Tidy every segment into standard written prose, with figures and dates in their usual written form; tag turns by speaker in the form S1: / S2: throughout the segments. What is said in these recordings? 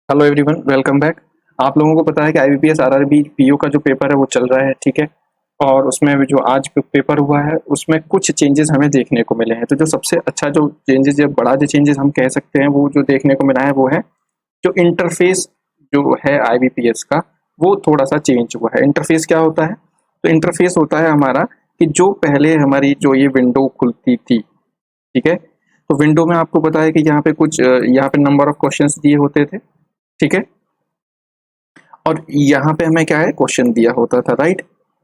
S1: Hello everyone, welcome back. आप लोगों को पता है कि आईबीपीएस आरआरबी पीओ का जो पेपर है वो चल रहा है, ठीक है। और उसमें भी जो आज पेपर हुआ है उसमें कुछ चेंजेस हमें देखने को मिले हैं। तो जो सबसे अच्छा जो चेंजेस या बड़ा जो चेंजेस हम कह सकते हैं वो जो देखने को मिला है वो है जो इंटरफेस जो है आईबीपीएस का, वो थोड़ा सा चेंज हुआ है। इंटरफेस क्या होता है? तो इंटरफेस होता है हमारा कि जो पहले हमारी जो ये विंडो खुलती थी, ठीक है। तो विंडो में आपको पता है कि यहाँ पे कुछ यहाँ पे नंबर ऑफ क्वेश्चंस दिए होते थे, ठीक है। और यहाँ पे हमें क्या है, क्वेश्चन दिया होता था, राइट।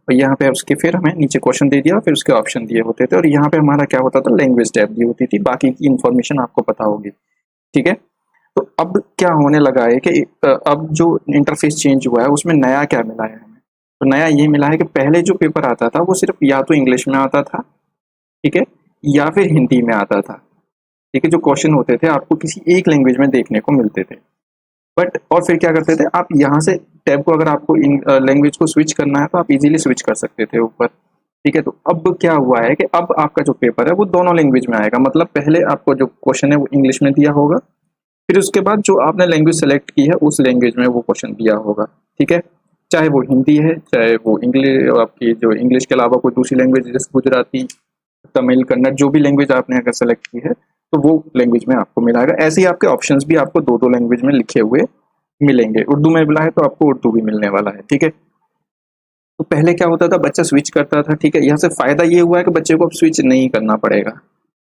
S1: और यहाँ पे उसके फिर हमें नीचे क्वेश्चन दे दिया, फिर उसके ऑप्शन दिए होते थे। और यहाँ पे हमारा क्या होता था, लैंग्वेज टैब दी होती थी, बाकी की इन्फॉर्मेशन आपको पता होगी, ठीक है। तो अब क्या होने लगा है कि अब जो इंटरफेस चेंज हुआ है उसमें नया क्या मिला है हमें। तो नया ये मिला है कि पहले जो पेपर आता था वो सिर्फ या तो इंग्लिश में आता था, ठीक है, या फिर हिंदी में आता था, ठीक है। जो क्वेश्चन होते थे आपको किसी एक लैंग्वेज में देखने को मिलते थे। बट और फिर क्या करते थे आप, यहाँ से टैब को अगर आपको लैंग्वेज को स्विच करना है तो आप इजीली स्विच कर सकते थे ऊपर, ठीक है। तो अब क्या हुआ है कि अब आपका जो पेपर है वो दोनों लैंग्वेज में आएगा। मतलब पहले आपको जो क्वेश्चन है वो इंग्लिश में दिया होगा, फिर उसके बाद जो आपने लैंग्वेज सेलेक्ट की है उस लैंग्वेज में वो क्वेश्चन दिया होगा, ठीक है। चाहे वो हिंदी है, चाहे वो इंग्लिश, आपकी जो इंग्लिश के अलावा कोई दूसरी लैंग्वेज जैसे गुजराती, तमिल, कन्नड़, जो भी लैंग्वेज आपने अगर सेलेक्ट की है तो वो लैंग्वेज में आपको मिलेगा। ऐसे ही आपके ऑप्शंस भी आपको दो दो लैंग्वेज में लिखे हुए मिलेंगे। उर्दू में मिला है तो आपको उर्दू भी मिलने वाला है, ठीक है। तो पहले क्या होता था, बच्चा स्विच करता था, ठीक है। यहाँ से फायदा ये हुआ है कि बच्चे को अब स्विच नहीं करना पड़ेगा,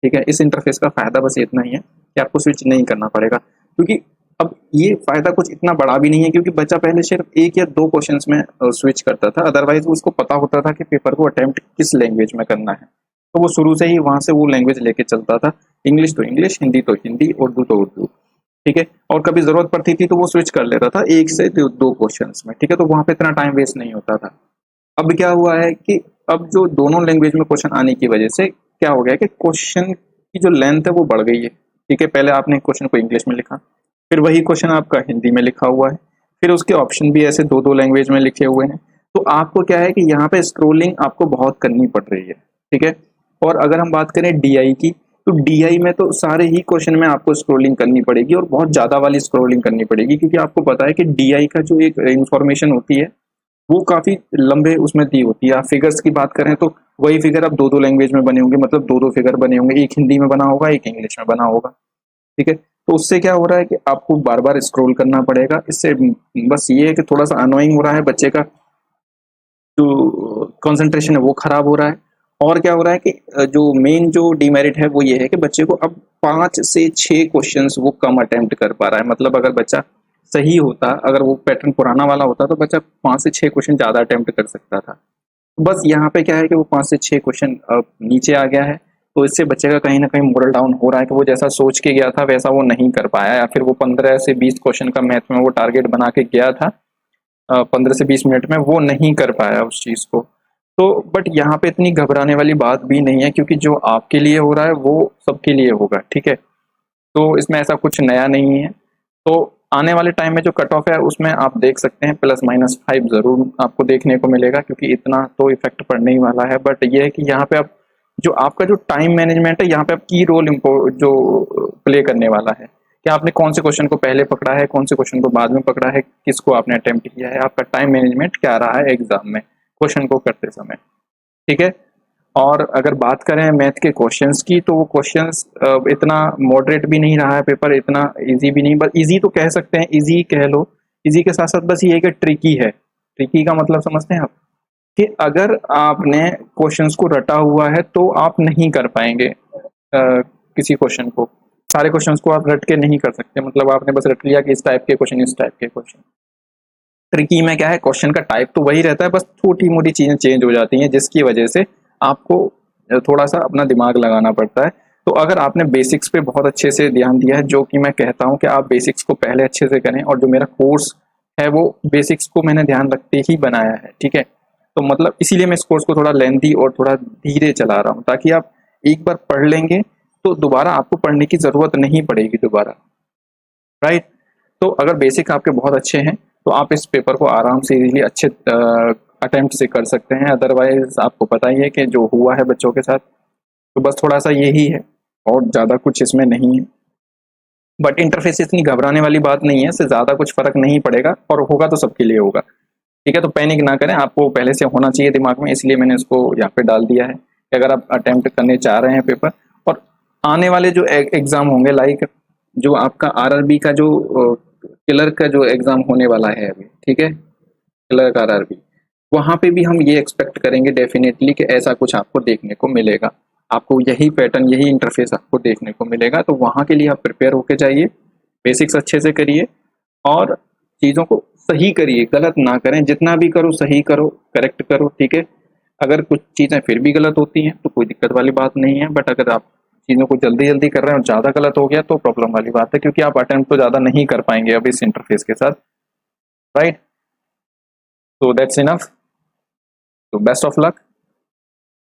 S1: ठीक है। इस इंटरफेस का फायदा बस इतना ही है कि आपको स्विच नहीं करना पड़ेगा, क्योंकि अब ये फायदा कुछ इतना बड़ा भी नहीं है, क्योंकि बच्चा पहले सिर्फ एक या दो क्वेश्चंस में स्विच करता था। अदरवाइज उसको पता होता था कि पेपर को अटेम्प्ट किस लैंग्वेज में करना है, तो वो शुरू से ही वहां से वो लैंग्वेज लेके चलता था। इंग्लिश तो इंग्लिश, हिंदी तो हिंदी, उर्दू तो उर्दू, ठीक है। और कभी जरूरत पड़ती थी तो वो स्विच कर लेता था एक से दो क्वेश्चंस में, ठीक है। तो वहां पे इतना टाइम वेस्ट नहीं होता था। अब क्या हुआ है कि अब जो दोनों लैंग्वेज में क्वेश्चन आने की वजह से क्या हो गया कि क्वेश्चन की जो लेंथ है वो बढ़ गई है, ठीक है। पहले आपने क्वेश्चन को इंग्लिश में लिखा, फिर वही क्वेश्चन आपका हिंदी में लिखा हुआ है, फिर उसके ऑप्शन भी ऐसे दो दो लैंग्वेज में लिखे हुए हैं। तो आपको क्या है कि यहाँ पे स्क्रोलिंग आपको बहुत करनी पड़ रही है, ठीक है। और अगर हम बात करें डीआई की, तो डीआई में तो सारे ही क्वेश्चन में आपको स्क्रोलिंग करनी पड़ेगी और बहुत ज्यादा वाली स्क्रोलिंग करनी पड़ेगी, क्योंकि आपको पता है कि डीआई का जो एक इंफॉर्मेशन होती है वो काफी लंबे उसमें दी होती है। आप फिगर्स की बात करें तो वही फिगर अब दो दो लैंग्वेज में बने होंगे, मतलब दो दो फिगर बने होंगे, एक हिंदी में बना होगा, एक इंग्लिश में बना होगा, ठीक है। तो उससे क्या हो रहा है कि आपको बार बार स्क्रॉल करना पड़ेगा। इससे बस ये है कि थोड़ा सा अनोइंग हो रहा है, बच्चे का जो कंसंट्रेशन है वो खराब हो रहा है। और क्या हो रहा है कि जो मेन जो डीमेरिट है वो ये है कि बच्चे को अब 5 से 6 क्वेश्चंस वो कम अटेम्प्ट कर पा रहा है। मतलब अगर बच्चा सही होता, अगर वो पैटर्न पुराना वाला होता तो बच्चा 5 से 6 क्वेश्चन ज्यादा अटेम्प्ट कर सकता था। बस यहाँ पे क्या है कि वो 5 से 6 क्वेश्चन नीचे आ गया है। तो इससे बच्चे का कहीं ना कहीं मोरल डाउन हो रहा है कि वो जैसा सोच के गया था वैसा वो नहीं कर पाया, या फिर वो 15 से 20 क्वेश्चन का मैथ में वो टारगेट बना के गया था 15 से 20 मिनट में, वो नहीं कर पाया उस चीज को। तो बट यहाँ पे इतनी घबराने वाली बात भी नहीं है, क्योंकि जो आपके लिए हो रहा है वो सबके लिए होगा, ठीक है। तो इसमें ऐसा कुछ नया नहीं है। तो आने वाले टाइम में जो कट ऑफ है उसमें आप देख सकते हैं +-5 जरूर आपको देखने को मिलेगा, क्योंकि इतना तो इफेक्ट पड़ने ही वाला है। बट ये है कि यहाँ पे अब जो आपका जो टाइम मैनेजमेंट है, यहाँ पे अब की रोल जो प्ले करने वाला है कि आपने कौन से क्वेश्चन को पहले पकड़ा है, कौन से क्वेश्चन को बाद में पकड़ा है, किसको आपने अटेम्प्ट किया है, आपका टाइम मैनेजमेंट क्या रहा है एग्जाम में क्वेश्चन को करते समय, ठीक है। और अगर बात करें मैथ के क्वेश्चंस की, तो वो क्वेश्चंस इतना मॉडरेट भी नहीं रहा है पेपर, इतना इजी भी नहीं। बस इजी तो कह सकते हैं, इजी कह लो। इजी के साथ साथ बस ये है कि ट्रिकी है। ट्रिकी का मतलब समझते हैं आप, कि अगर आपने क्वेश्चंस को रटा हुआ है तो आप नहीं कर पाएंगे किसी क्वेश्चन को। सारे क्वेश्चंस को आप रट के नहीं कर सकते, मतलब आपने बस रट लिया कि इस टाइप के क्वेश्चन, इस टाइप के क्वेश्चन। ट्रिकी में क्या है, क्वेश्चन का टाइप तो वही रहता है, बस छोटी मोटी चीजें चेंज हो जाती हैं, जिसकी वजह से आपको थोड़ा सा अपना दिमाग लगाना पड़ता है। तो अगर आपने बेसिक्स पे बहुत अच्छे से ध्यान दिया है, जो कि मैं कहता हूँ कि आप बेसिक्स को पहले अच्छे से करें, और जो मेरा कोर्स है वो बेसिक्स को मैंने ध्यान रखते ही बनाया है, ठीक है। तो मतलब इसीलिए मैं इस कोर्स को थोड़ा लेंथी और थोड़ा धीरे चला रहा हूँ, ताकि आप एक बार पढ़ लेंगे तो दोबारा आपको पढ़ने की जरूरत नहीं पड़ेगी दोबारा, राइट। तो अगर बेसिक आपके बहुत अच्छे हैं तो आप इस पेपर को आराम से इजीली अच्छे अटेम्प्ट से कर सकते हैं। अदरवाइज आपको पता ही है कि जो हुआ है बच्चों के साथ, तो बस थोड़ा सा यही है, और ज़्यादा कुछ इसमें नहीं है। बट इंटरफेस इतनी घबराने वाली बात नहीं है, इससे ज़्यादा कुछ फ़र्क नहीं पड़ेगा, और होगा तो सबके लिए होगा। ठीक है, तो पैनिक ना करें, आपको पहले से होना चाहिए दिमाग में, इसलिए मैंने इसको यहाँ पे डाल दिया है कि अगर आप अटेम्प्ट करने चाह रहे हैं पेपर, और आने वाले जो एग्ज़ाम होंगे, लाइक जो आपका आरआरबी का जो क्लर्क का जो एग्ज़ाम होने वाला है अभी, ठीक है, क्लर्क आरआरबी, वहाँ पे भी हम ये एक्सपेक्ट करेंगे डेफिनेटली कि ऐसा कुछ आपको देखने को मिलेगा, आपको यही पैटर्न, यही इंटरफेस आपको देखने को मिलेगा। तो वहाँ के लिए आप प्रिपेयर होके जाइए, बेसिक्स अच्छे से करिए और चीज़ों को सही करिए, गलत ना करें, जितना भी करो सही करो, करेक्ट करो, ठीक है। अगर कुछ चीज़ें फिर भी गलत होती हैं तो कोई दिक्कत वाली बात नहीं है, बट अगर आप चीज़ों को जल्दी जल्दी कर रहे हैं और ज़्यादा गलत हो गया तो प्रॉब्लम वाली बात है, क्योंकि आप अटेम्प्ट तो ज़्यादा नहीं कर पाएंगे अब इस इंटरफेस के साथ, राइट। तो दैट्स इनफ, तो बेस्ट ऑफ लक।